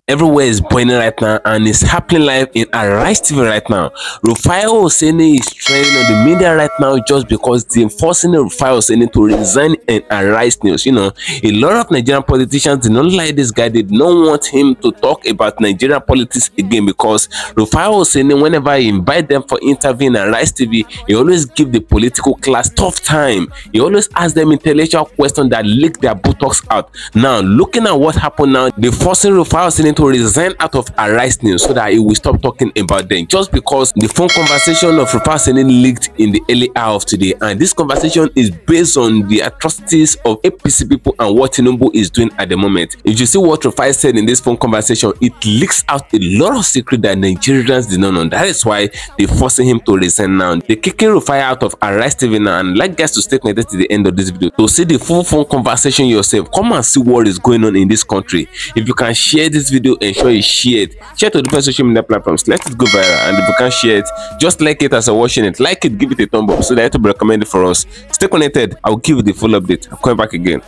Everywhere is boiling right now, and it's happening live in Arise TV right now. Rufai OSENI is trending on the media right now just because they're forcing Rufai OSENI to resign in Arise News. You know, a lot of Nigerian politicians did not like this guy. They did not want him to talk about Nigerian politics again because Rufai OSENI, whenever he invite them for interview in Arise TV, he always give the political class tough time. He always ask them intellectual questions that leak their buttocks out. Now, looking at what happened now, they're forcing Rufai OSENI to resign out of Arise News so that he will stop talking about them, just because the phone conversation of Rufai OSENI leaked in the early hour of today, and this conversation is based on the atrocities of APC people and what Tinubu is doing at the moment. If you see what Rufai said in this phone conversation, it leaks out a lot of secret that Nigerians did not know. That is why they're forcing him to resign now. They're kicking Rufai out of Arise TV now, and like guys to stay connected to the end of this video to see the full phone conversation yourself. Come and see what is going on in this country. If you can share this video, ensure you share it. Share to different social media platforms. Let it go viral. And if you can share it, just like it as you're watching it. Like it, give it a thumb up so that it will be recommended for us. Stay connected. I'll give you the full update. I'm coming back again.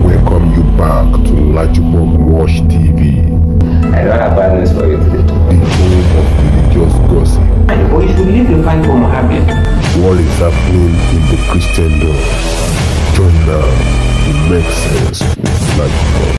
Welcome you back to LAJUPOG Watch TV. I don't have bad news for you today. The home of religious gossip. But you should leave the fight for Mohammed. What is happening in the Christendom? Join now. It makes sense with LAJUPOG.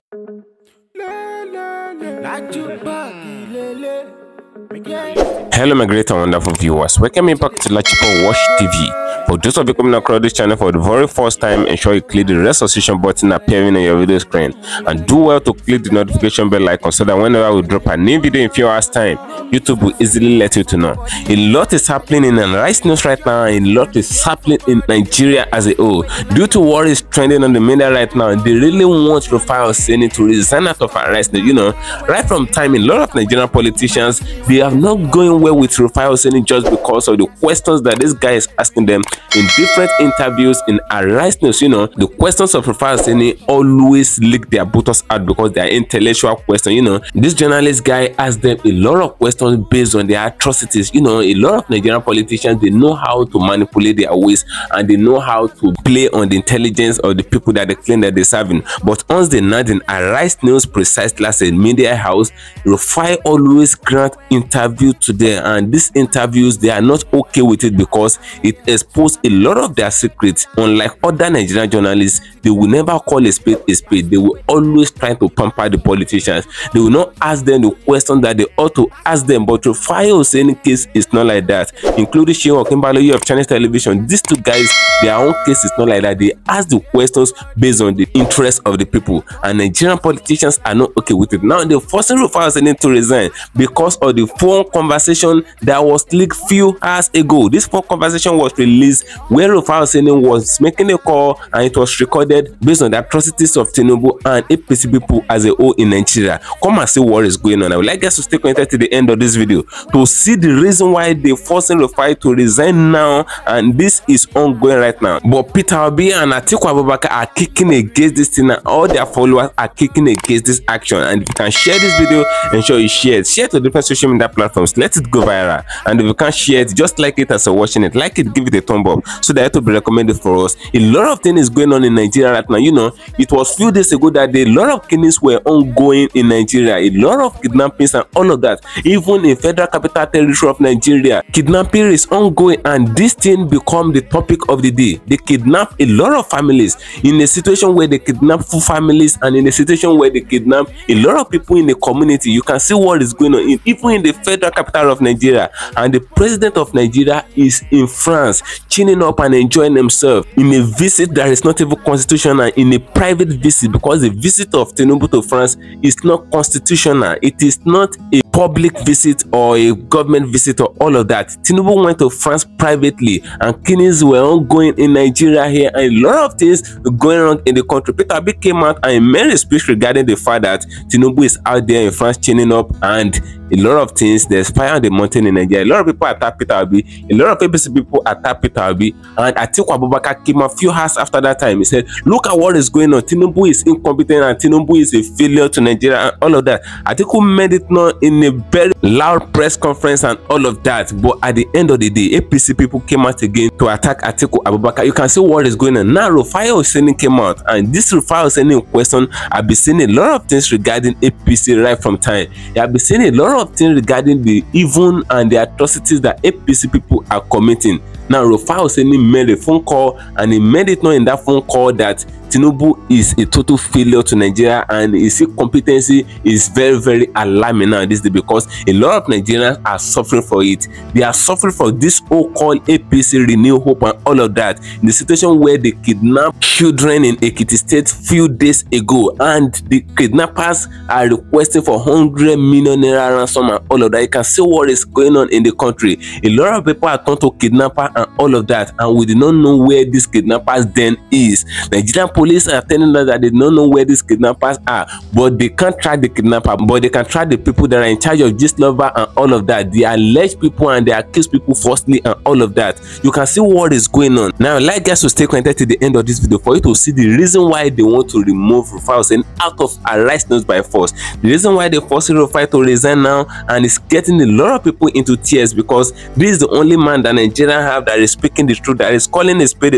Hello my great and wonderful viewers, welcome back to LAJUPOG Watch TV. For those of you coming across this channel for the very first time, ensure you click the red subscription button appearing on your video screen, and do well to click the notification bell icon so that whenever we drop a new video in few hours time, YouTube will easily let you to know. A lot is happening in Arise News right now, and a lot is happening in Nigeria as a whole. Due to what is trending on the media right now, they really want Rufai OSENI to resign out of Arise News. You know, right from time, a lot of Nigerian politicians, they are not going well with Rufai OSENI just because of the questions that this guy is asking them in different interviews in Arise News. You know, the questions of Rufai OSENI always leak their buttocks out because they are intellectual questions. You know, this journalist guy asked them a lot of questions based on their atrocities. You know, a lot of Nigerian politicians, they know how to manipulate their ways and they know how to play on the intelligence of the people that they claim that they're serving. But once they not in Arise News, precisely as a media house, Rufai always grant interview to them, and these interviews, they are not okay with it because it exposed a lot of their secrets. Unlike other Nigerian journalists, they will never call a spade a spade. They will always try to pamper the politicians. They will not ask them the question that they ought to ask them. But Rufai OSENI case is not like that. Including Shehu Okimbaloyi of Chinese television, these two guys, their own case is not like that. They ask the questions based on the interest of the people, and Nigerian politicians are not okay with it. Now they're forcing Rufai OSENI to resign because of the phone conversation that was leaked few hours ago. This phone conversation was released where Rufai OSENI was making a call, and it was recorded based on the atrocities of Tinubu and APC people as a whole in Nigeria. Come and see what is going on. I would like us to stay connected to the end of this video to see the reason why they're forcing Rufai to resign now, and this is ongoing right now. But Peter Obi and ATIKU are kicking against this thing, and all their followers are kicking against this action. And if you can share this video, ensure you share it. Share to different social media platforms. Let it go viral. And if you can't share it, just like it as you're watching it. Like it, give it a thumb up so that it will be recommended for us. A lot of things is going on in Nigeria right now. You know, it was few days ago that a lot of killings were ongoing in Nigeria. A lot of kidnappings and all of that. Even in Federal Capital Territory of Nigeria, kidnapping is ongoing, and this thing become the topic of the day. They kidnap a lot of families in a situation where they kidnap full families, and in a situation where they kidnap a lot of people in the community. You can see what is going on even in the Federal Capital of Nigeria, and the president of Nigeria is in France chilling up and enjoying himself in a visit that is not even constitutional, in a private visit, because the visit of Tinubu to France is not constitutional. It is not a public visit or a government visit or all of that. Tinubu went to France privately, and killings were ongoing in Nigeria here, and a lot of things going on in the country. Peter Obi came out and made a speech regarding the fact that Tinubu is out there in France chilling up, and a lot of things, there's fire on the mountain in Nigeria. A lot of people attack Peter Obi, a lot of APC people attack Peter Obi, and ATIKU came a few hours after that time. He said, look at what is going on. Tinubu is incompetent and Tinubu is a failure to Nigeria and all of that. ATIKU made it known in a very loud press conference and all of that. But at the end of the day, APC people came out again to attack ATIKU Abubakar. You can see what is going on. Now Rufai OSENI came out, and this Rufai OSENI in question, I've been seeing a lot of things regarding APC right from time. I've been seeing a lot of things regarding the evil and the atrocities that APC people are committing. Now Rufai OSENI made a phone call, and he made it known in that phone call that Tinubu is a total failure to Nigeria, and his incompetency is very, very alarming now this day, because a lot of Nigerians are suffering for it. They are suffering for this so-called APC Renew Hope and all of that. In the situation where they kidnapped children in Ekiti State few days ago, and the kidnappers are requesting for 100 million naira ransom and all of that. You can see what is going on in the country. A lot of people are turned to kidnapper and all of that, and we do not know where these kidnappers then is. Nigerian police are telling us that they don't know where these kidnappers are, but they can't track the kidnapper, but they can track the people that are in charge of this lover and all of that. They allege people and they accuse people falsely and all of that. You can see what is going on. Now, I'd like guys to stay connected to the end of this video for you to see the reason why they want to remove Rufai OSENI out of arrest notes by force. The reason why they forcing Rufai to resign now, and it's getting a lot of people into tears, because this is the only man that Nigeria have that is speaking the truth, that is calling a spade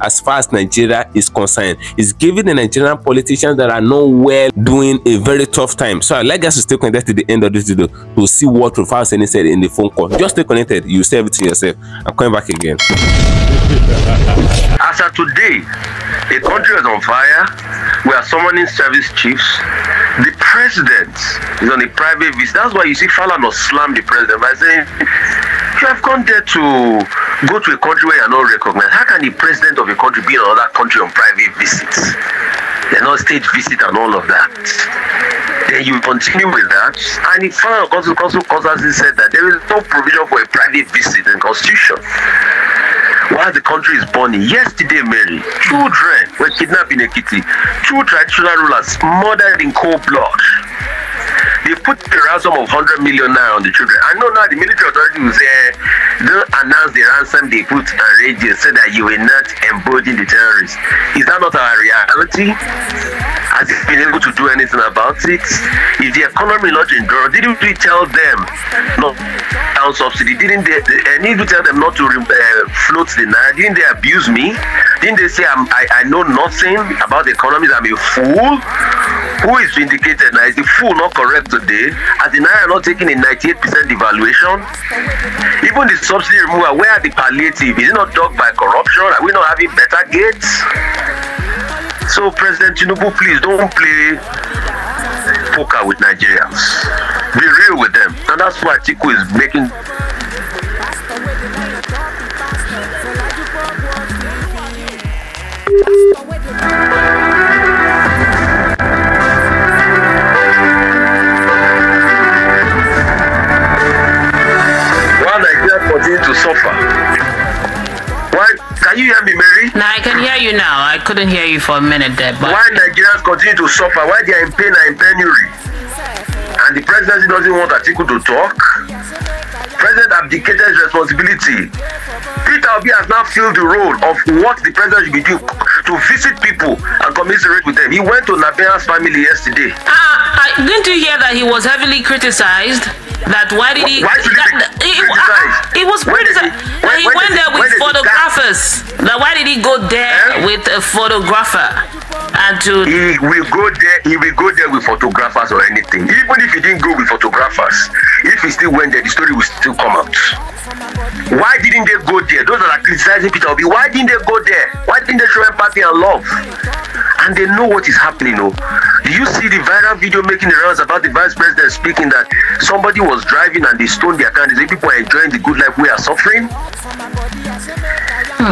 as far as Nigeria is concerned. It's giving the Nigerian politicians that are not well doing a very tough time. So I'd like guys to stay connected to the end of this video to see what Rufai OSENI said in the phone call. Just stay connected, you say everything yourself. I'm coming back again. As of today, the country is on fire. We are summoning service chiefs. The president is on a private visit. That's why you see Falana slam the president by saying, you have come there to go to a country where you are not recognized. How can the president of a country be in another country on private visits? They're not state visit and all of that. Then you continue with that. And the Falana constantly said that there is no provision for a private visit in the constitution. While the country is burning, yesterday, Mary, children were kidnapped in Ekiti. 2 traditional rulers murdered in cold blood. They put the ransom of 100 million naira on the children. I know now the military authority will say, don't announce the ransom they put on radio so that you will not embolden the terrorists. Is that not our reality? Has it been able to do anything about it? If the economy not endure, didn't we tell them not down subsidy? Didn't they tell them not to float the naira? Didn't they abuse me? Didn't they say I know nothing about the economy? I'm a fool? Who is vindicated now? Is the fool not correct today? As the naira not taking a 98% devaluation? Even the subsidy removal, where are the palliative? Is it not dogged by corruption? Are we not having better gates? So President Tinubu, please don't play poker with Nigerians. Be real with them. And that's why ATIKU is making. While Nigerians continue to suffer. Why? Can you hear me, Mary? No, I can hear you now. I couldn't hear you for a minute there. But why Nigerians continue to suffer? Why they are in pain and in penury? And the presidency doesn't want ATIKU to talk? President abdicated his responsibility. Peter Obi has now filled the role of what the president should be doing, to visit people and commiserate with them. He went to Nabea's family yesterday. Didn't you hear that he was heavily criticized? That why did he? Why should he be criticized? He was criticized. He went there with photographers. Now why did he go there with a photographer? And to he will go there with photographers or anything. Even if he didn't go with photographers, if he still went there, the story will still come out. Why didn't they go there? Those that are criticizing Peter Obi, why didn't they go there? Why didn't they show empathy and love? And they know what is happening. Oh, do you see the viral video making the rounds about the vice president speaking that somebody was driving and they stoned their car? They say people are enjoying the good life, we are suffering.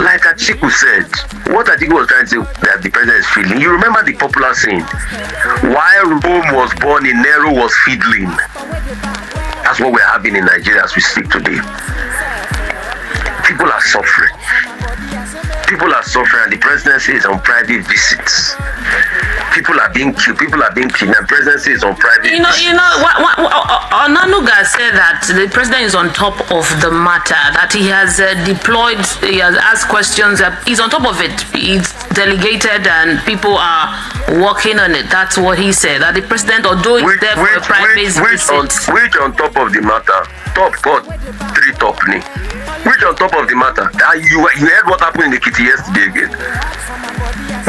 Like ATIKU said, what ATIKU was trying to say that the president is feeling. You remember the popular saying, while Rome was born, Nero was fiddling. That's what we're having in Nigeria as we speak today. People are suffering. People are suffering, and the presidency is on private visits. People are being killed. People are being kidnapped. Presidency is on private. Onanuga said that the president is on top of the matter. That he has deployed. He has asked questions. He's on top of it. He's delegated, and people are working on it. That's what he said. That the president, although he's there for a private visit, which on top of the matter? Top God, 3 top me. Which on top of the matter? You heard what happened in the kitty yesterday again.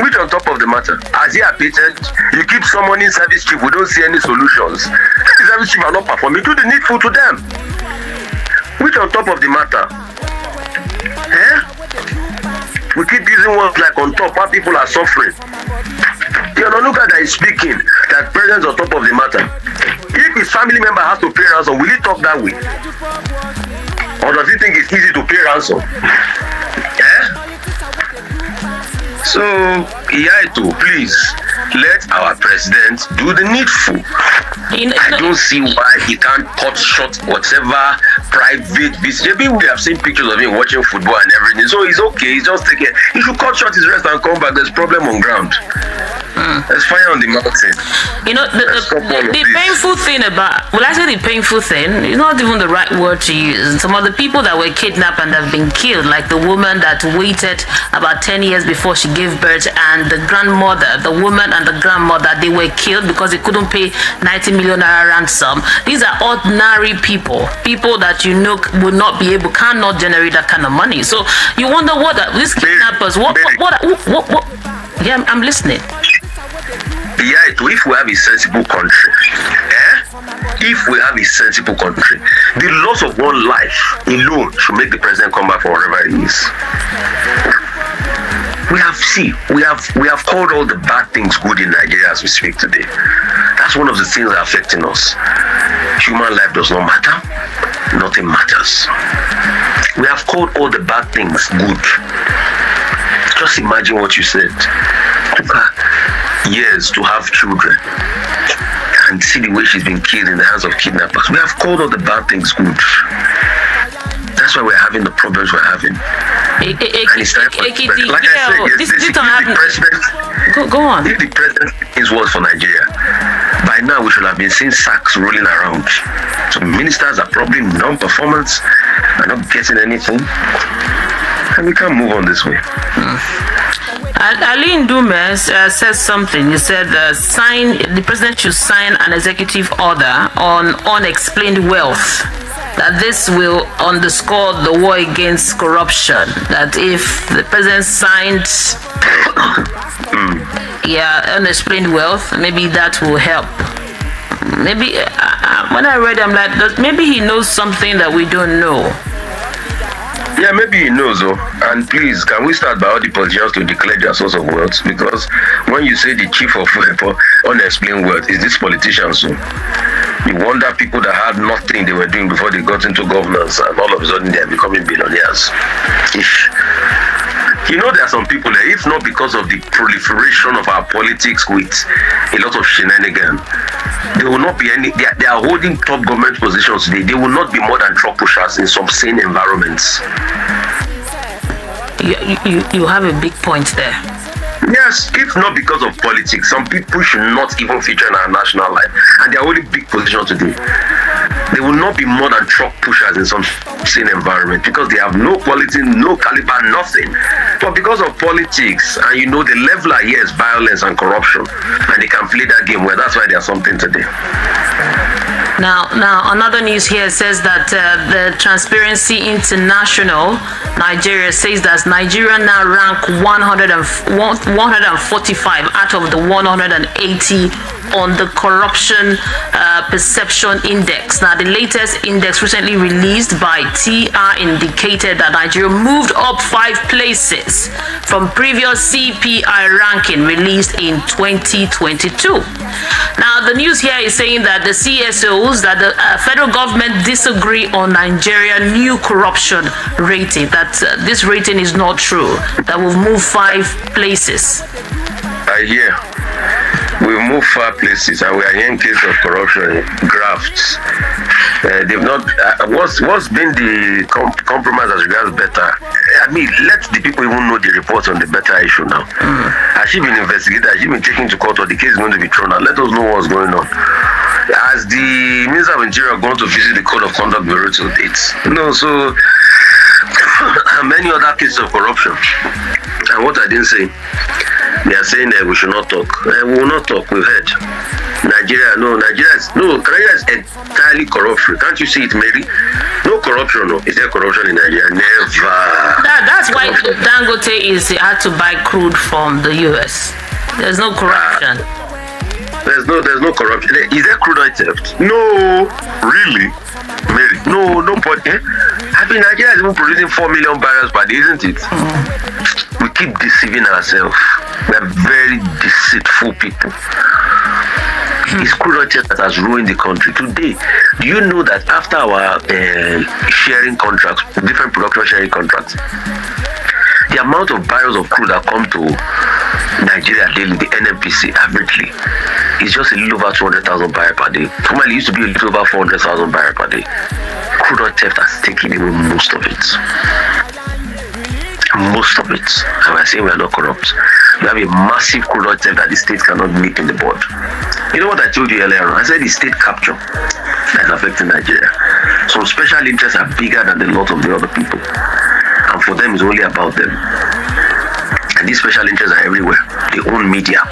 Which on top of the matter? As he appeared, you keep summoning service chief. We don't see any solutions. The service chief are not performing. Do the needful to them. Which on top of the matter? We keep using words like on top while people are suffering. The Onanuga that is speaking, that president's on top of the matter. If his family member has to pay ransom, will he talk that way? Or does he think it's easy to pay ransom? So, please let our president do the needful. I don't see why he can't cut short whatever private business. Maybe we have seen pictures of him watching football and everything, so he's okay. He's just taking. He should cut short his rest and come back. There's problem on ground. There's fire on the mountain. The painful thing about, well, I say the painful thing is not even the right word to use. Some of the people that were kidnapped and have been killed, like the woman that waited about 10 years before she gave birth, and the grandmother, the woman and the grandmother, they were killed because they couldn't pay 90 million naira ransom. These are ordinary people that would not be able, cannot generate that kind of money. So you wonder what these kidnappers, what? Yeah, I'm listening. If we have a sensible country, if we have a sensible country, the loss of one life alone should make the president come back for whatever it is. We have called all the bad things good in Nigeria as we speak today. That's one of the things that are affecting us. Human life does not matter. Nothing matters. We have called all the bad things good. Just imagine what you said. Years to have children and see the way she's been killed in the hands of kidnappers. We have called all the bad things good. That's why we're having the problems we're having. Like I said yesterday, go on. If the president is worse for Nigeria, by now we should have been seeing sacks rolling around. So ministers are probably non-performance, are not getting anything, and we can't move on this way. Ali Ndume says something. He said the president should sign an executive order on unexplained wealth. That this will underscore the war against corruption. That if the president signed unexplained wealth, maybe that will help. Maybe when I read, I'm like, maybe he knows something that we don't know. Yeah, maybe he knows, and please, can we start by all the politicians to declare their source of wealth? Because when you say the chief of unexplained wealth is this politician, so you wonder people that had nothing they were doing before they got into governance, and all of a sudden they are becoming billionaires. You know, there are some people there, if not because of the proliferation of our politics with a lot of shenanigans, there will not be any, they are holding top government positions today. They will not be more than truck pushers in some sane environments. You have a big point there. Yes, if not because of politics, some people should not even feature in our national life, and they are holding big positions today. They will not be more than truck pushers in some sane environment because they have no quality, no caliber, nothing. But because of politics, and you know the leveler here is violence and corruption, and they can play that game well. That's why they are something today. Now, another news here says that the Transparency International Nigeria says that Nigeria now rank 145 out of the 180 on the Corruption Perception Index. Now, the latest index recently released by TR indicated that Nigeria moved up 5 places from previous CPI ranking released in 2022. Now, the news here is saying that the CSOs, that the federal government disagree on Nigeria's new corruption rating, that this rating is not true, that we've moved 5 places. I hear. We've moved 5 places, and we are here in case of corruption, grafts. They've not. What's been the compromise as regards better? I mean, let the people even know the reports on the better issue now. Has she been investigated? Has she been taken to court, or the case is going to be thrown out? Let us know what's going on. Has the Minister of Interior gone to visit the Code of Conduct Bureau to date? No, so many other cases of corruption. And what I didn't say, they are saying that we should not talk. We will not talk. We've heard. Nigeria is entirely corrupt-free. Can't you see it, Mary? No corruption. No. Is there corruption in Nigeria? Never. That's why Dangote had to buy crude from the US. There's no corruption. There's no corruption. Is there crude oil theft? No, really, Mary. No point. I mean, Nigeria is even producing 4 million barrels per day, isn't it? We keep deceiving ourselves. We are very deceitful people. It's crude oil theft that has ruined the country. Today, do you know that after our sharing contracts, different production sharing contracts, the amount of barrels of crude that come to Nigeria daily, the NNPC averagely, is just a little over 200,000 barrels per day. Formerly, it used to be a little over 400,000 barrels per day. Crude oil theft has taken away most of it. Most of it. And we're saying we are not corrupt. We have a massive crude oil theft that the state cannot nip in the bud. You know what I told you earlier on? I said the state capture is affecting Nigeria. Some special interests are bigger than the lot of the other people. And for them, it's only about them. And these special interests are everywhere. They own media,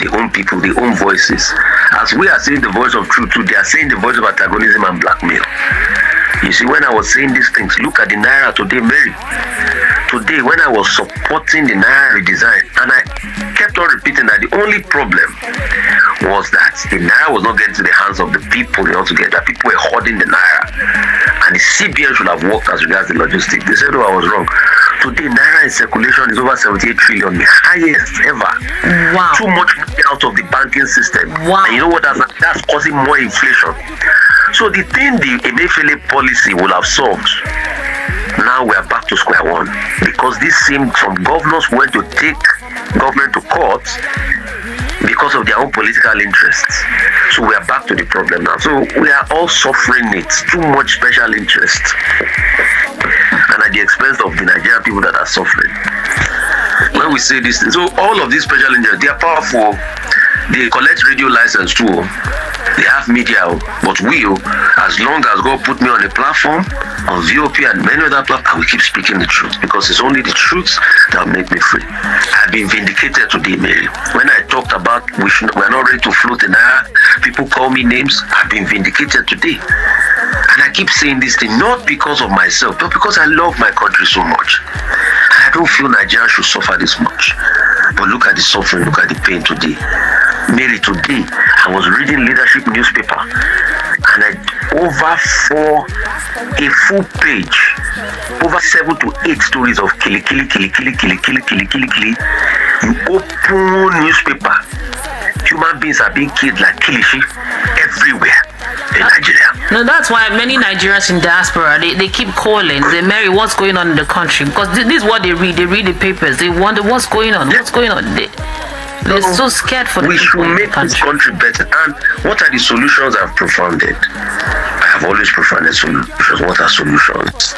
they own people, they own voices. As we are saying the voice of truth too, they are saying the voice of antagonism and blackmail. You see, when I was saying these things, look at the Naira today, Mary. Today, when I was supporting the Naira redesign, and I kept on repeating that the only problem was that the Naira was not getting to the hands of the people they want to get, that people were hoarding the Naira. And the CBN should have worked as regards the logistics. They said, oh, I was wrong. Today, Naira in circulation is over 78 trillion, the highest ever. Wow. Too much money out of the banking system. Wow. And you know what? That's causing more inflation. So the thing the Emefiele policy will have solved, now we are back to square one. Because this seemed some governors went to take government to court because of their own political interests. So we are back to the problem now. So we are all suffering it. Too much special interest. And at the expense of the Nigerian people that are suffering. When we say this, so all of these special interests, they are powerful. They collect radio license too. They have media, but we, as long as God put me on a platform, on VOP and many other platforms, I will keep speaking the truth, because it's only the truth that will make me free. I've been vindicated today, Mary. When I talked about we're not ready to float in air, people call me names, I've been vindicated today. And I keep saying this thing, not because of myself, but because I love my country so much. And I don't feel Nigeria should suffer this much. But look at the suffering, look at the pain today. Mary, today, I was reading leadership newspaper, and over a full page, over 7 to 8 stories of killy. You open newspaper, human beings are being killed like kilishi everywhere in Nigeria. No, that's why many Nigerians in diaspora, they keep calling. They, Mary, what's going on in the country? Because this is what they read. They read the papers. They wonder what's going on. What's going on? They're so scared for the we should make this country better. And what are the solutions I've propounded? I have always propounded solutions. What are solutions?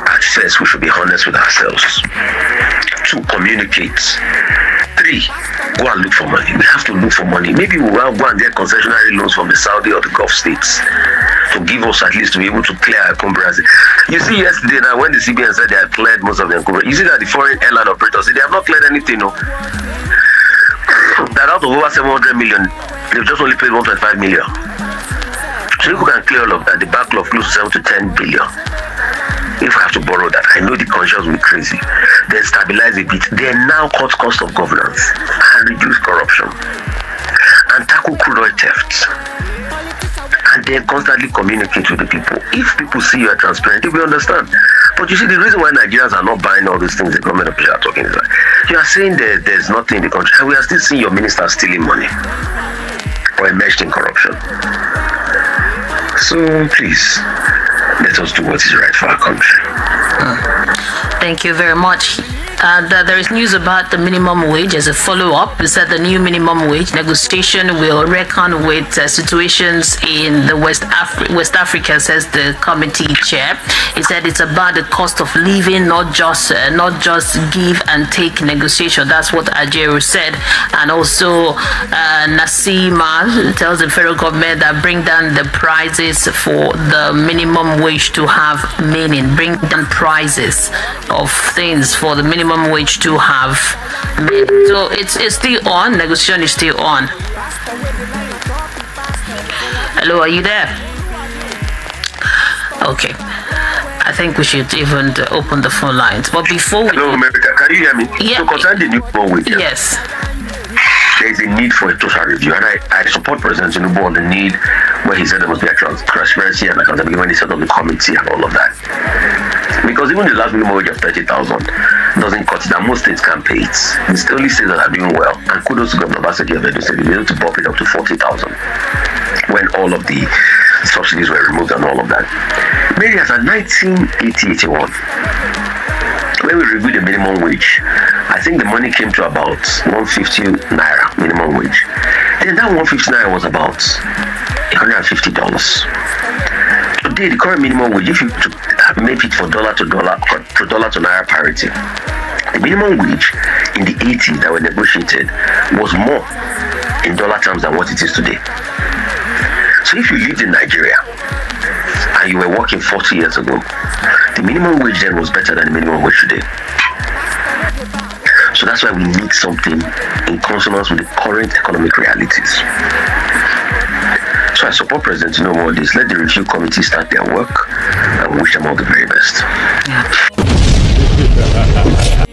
At first, we should be honest with ourselves. 2, communicate. 3, go and look for money. We have to look for money. Maybe we will go and get concessionary loans from the Saudi or the Gulf states to give us at least to be able to clear our encumbrances. You see, yesterday now when the CBN said they had cleared most of the encumbrances, you see that the foreign airline operators say they have not cleared anything, no. That out of over 700 million, they've just only paid 1.5 million. So if we can clear all of that, the backlog close to 7 to 10 billion. If I have to borrow that, I know the conscience will be crazy. Then stabilize a bit. Then now cut cost of governance and reduce corruption and tackle crude oil theft. And then constantly communicate with the people. If people see you are transparent, they will understand. But you see, the reason why Nigerians are not buying all these things the government officials are talking is that you are saying there's nothing in the country, and we are still seeing your ministers stealing money or immersed in corruption. So please, let us do what is right for our country. Thank you very much. There is news about the minimum wage as a follow-up. It said the new minimum wage negotiation will reckon with situations in the West Africa, says the committee chair. He said it's about the cost of living, not just give and take negotiation. That's what Ajeru said. And also Nasima tells the federal government that bring down the prices for the minimum wage to have meaning. Bring down prices of things for the minimum wage to have meaning. So it's still on. Negotiation is still on. Hello, are you there? Okay. I think we should even open the phone lines. But before we... Hello, America. Can you hear me? Yeah. So concerning the minimum wage. Yes. There is a need for a total review, and I support President Tinubu on the need where he said there must be a transparency and accountability when he set up the committee and all of that. Because even the last minimum wage of 30,000 doesn't cut it, and most states can pay it. It's the only states that are doing well, and kudos to Governor Basaki of Edo State, they were able to bump it up to 40,000 when all of the subsidies were removed and all of that. Maybe as a 1980-81, when we reviewed the minimum wage, I think the money came to about 150 naira minimum wage. Then that 150 naira was about $150. Today, the current minimum wage, if you make it for dollar to naira parity, the minimum wage in the 80s that were negotiated was more in dollar terms than what it is today. So if you lived in Nigeria and you were working 40 years ago, the minimum wage then was better than the minimum wage today. So that's why we need something in consonance with the current economic realities. So I support President Tinubu on this. Let the review committee start their work and wish them all the very best.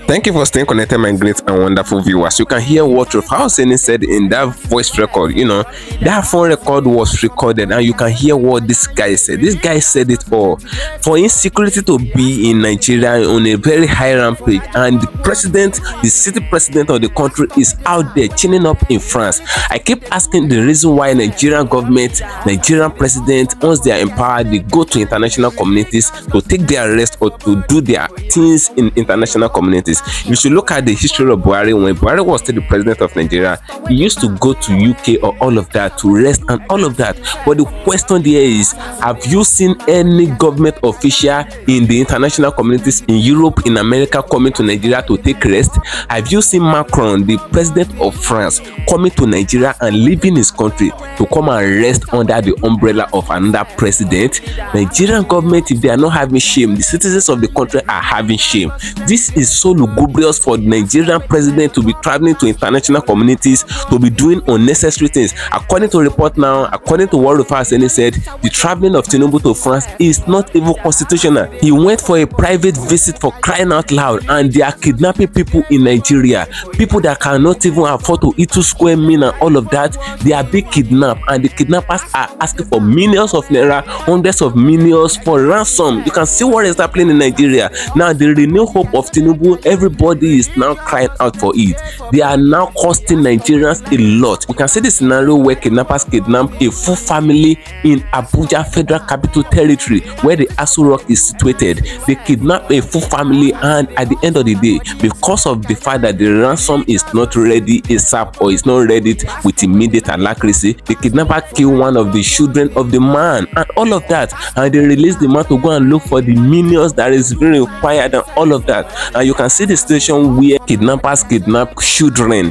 Thank you for staying connected, my great and wonderful viewers. You can hear what Rufai said in that voice record. You know, that phone record was recorded, and you can hear what this guy said. This guy said it all. For insecurity to be in Nigeria on a very high rampage, and the city president of the country is out there chinning up in France. I keep asking the reason why Nigerian government, Nigerian president, once they are empowered, they go to international communities to take their rest or to do their things in international communities. You should look at the history of Buhari. When Buhari was still the president of Nigeria, he used to go to UK or all of that to rest and all of that. But the question there is, have you seen any government official in the international communities in Europe, in America, coming to Nigeria to take rest? Have you seen Macron, the president of France, coming to Nigeria and leaving his country to come and rest under the umbrella of another president? Nigerian government, if they are not having shame, the citizens of the country are having shame. This is so lugubrious for the Nigerian president to be traveling to international communities to be doing unnecessary things. According to report now, according to what Rufai said, the traveling of Tinubu to France is not even constitutional. He went for a private visit, for crying out loud, and they are kidnapping people in Nigeria. People that cannot even afford to eat 2 square meal and all of that, they are being kidnapped, and the kidnappers are asking for millions of naira, hundreds of millions for ransom. You can see what is happening in Nigeria. Now the renewed hope of Tinubu, everybody is now crying out for it. They are now costing Nigerians a lot. We can see the scenario where kidnappers kidnap a full family in Abuja Federal Capital Territory, where the Aso Rock is situated. They kidnap a full family, and at the end of the day, because of the fact that the ransom is not ready ASAP or is not ready with immediate alacrity, the kidnapper kill one of the children of the man and all of that, and they release the man to go and look for the millions that is being required and all of that. And you can see the situation where kidnappers kidnap children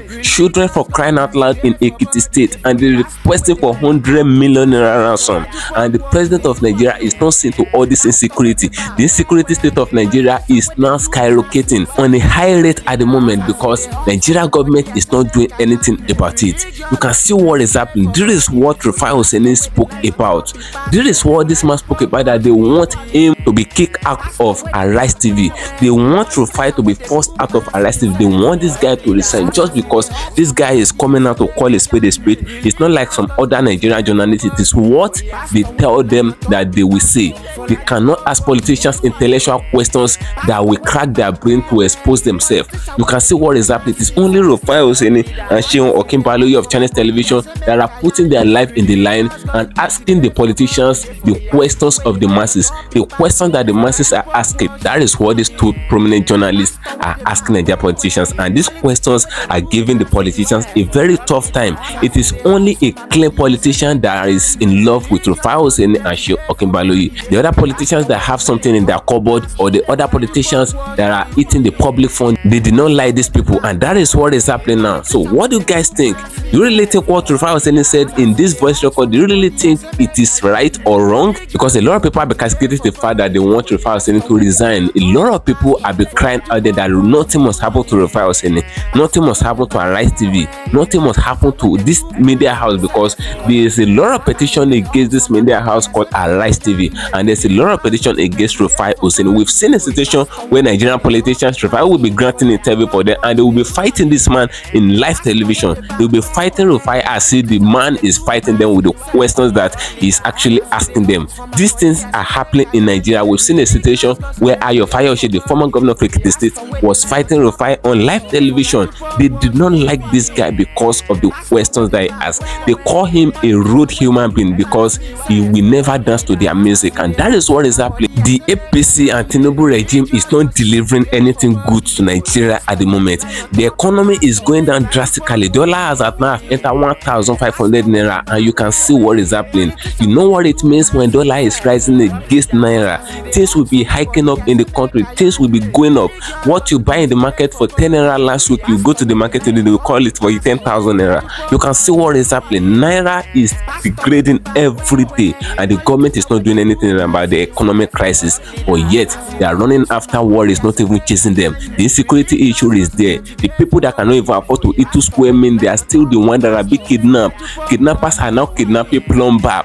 for crying out loud in Ekiti State, and they're requesting for 100 million naira ransom. And the president of Nigeria is not seen to all this insecurity. The insecurity state of Nigeria is now skyrocketing on a high rate at the moment because Nigeria government is not doing anything about it. You can see what is happening. This is what Rufai spoke about. This is what this man spoke about, that they want him to be kicked out of Arise TV. They want Rufai to be forced out of Arise TV. They want this guy to resign just because this guy is coming out to call a spade a spade. It's not like some other Nigerian journalists. It is what they tell them that they will say. They cannot ask politicians intellectual questions that will crack their brain to expose themselves. You can see what is happening. It is only Rufai, OSENI, and Sheon Okinbaloye of Channels Television that are putting their life in the line and asking the politicians the questions of the masses, the questions that the masses are asking. That is what these two prominent journalists are asking their politicians, and these questions are giving the politicians a very tough time. It is only a clear politician that is in love with Rufai, OSENI, and Sheon Okinbaloye. The other politicians that have something in their cupboard, or the other politicians that are eating the public fund, they did not like these people, and that is what is happening now. So what do you guys think? Do you really think what Rufai OSENI said in this voice record, do you really think it is right or wrong? Because a lot of people have been cascading the fact that they want Rufai OSENI to resign. A lot of people have been crying out there that nothing must happen to Rufai OSENI, nothing must happen to Arise TV, nothing must happen to this media house, because there is a lot of petition against this media house called Arise TV, and there's a lot of petition against Rufai OSENI. We've seen a situation where Nigerian politicians, Rufai will be granting interview for them, and they will be fighting this man in live television. They will be fighting Rufai as if the man is fighting them with the questions that he's actually asking them. These things are happening in Nigeria. We've seen a situation where Ayo Fayose, the former governor of Ekiti State, was fighting Rufai on live television. They did not like this guy because of the questions that he asked. They call him a rude human being because he will never dance to their music, and that is what is happening. The APC and Tinubu regime is not delivering anything good to Nigeria at the moment. The economy is going down drastically. Dollar has at now entered 1,500 naira, and you can see what is happening. You know what it means when dollar is rising against naira. Things will be hiking up in the country. Things will be going up. What you buy in the market for 10 naira last week, you go to the market today, they will call it for 10,000 naira. You can see what is happening. Naira is degrading every day, and the government is not doing anything about the economic crisis, but yet they are running after what is not even chasing them. The insecurity issue is there. The people that cannot even afford to eat 2 square meals, they are still the ones that are being kidnapped. Kidnappers are now kidnapping plumber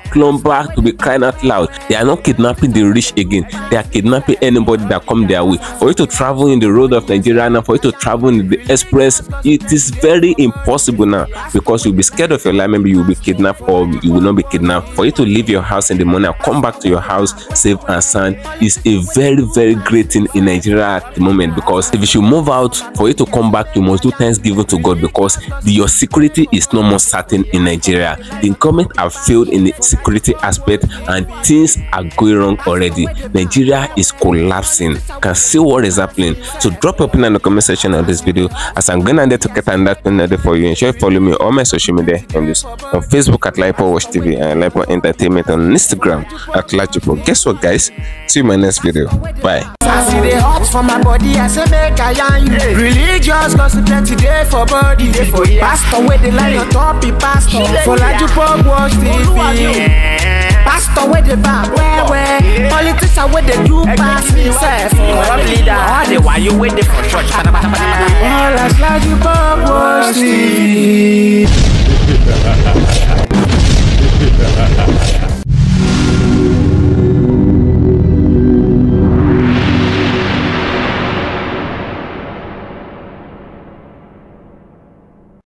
to be crying out loud. They are not kidnapping the rich again. They are kidnapping anybody that come their way. For you to travel in the road of Nigeria now, for you to travel in the express, it is very impossible now, because you'll be scared of your life. Maybe you'll be kidnapped, or you will not be kidnapped. For you to leave your house in the morning and come back to your house safe and sound is a very, very great thing in Nigeria at the moment, because if you should move out, for you to come back, you must do thanksgiving to God, because your security is no more certain in Nigeria. The government have failed in the security aspect, and things are going wrong already. Nigeria is collapsing. You can see what is happening. So drop your opinion in the comment section of this video, as I'm going to get that pin there for you. And sure, follow me on all my social media handles on Facebook at LAJUPOG TV and LAJUPOG Entertainment, on Instagram at LAJUPOG. Guess what, guys? See you in my next video. Bye. I see the hot for my body, I say make I yarn you. Religious gossip plenty day for body. Pastor with the line on top, be pastor. For LAJUPOG Watch TV. Pastor with the back, where politician with the do pass himself. All the while you with the for church. All as LAJUPOG Watch TV.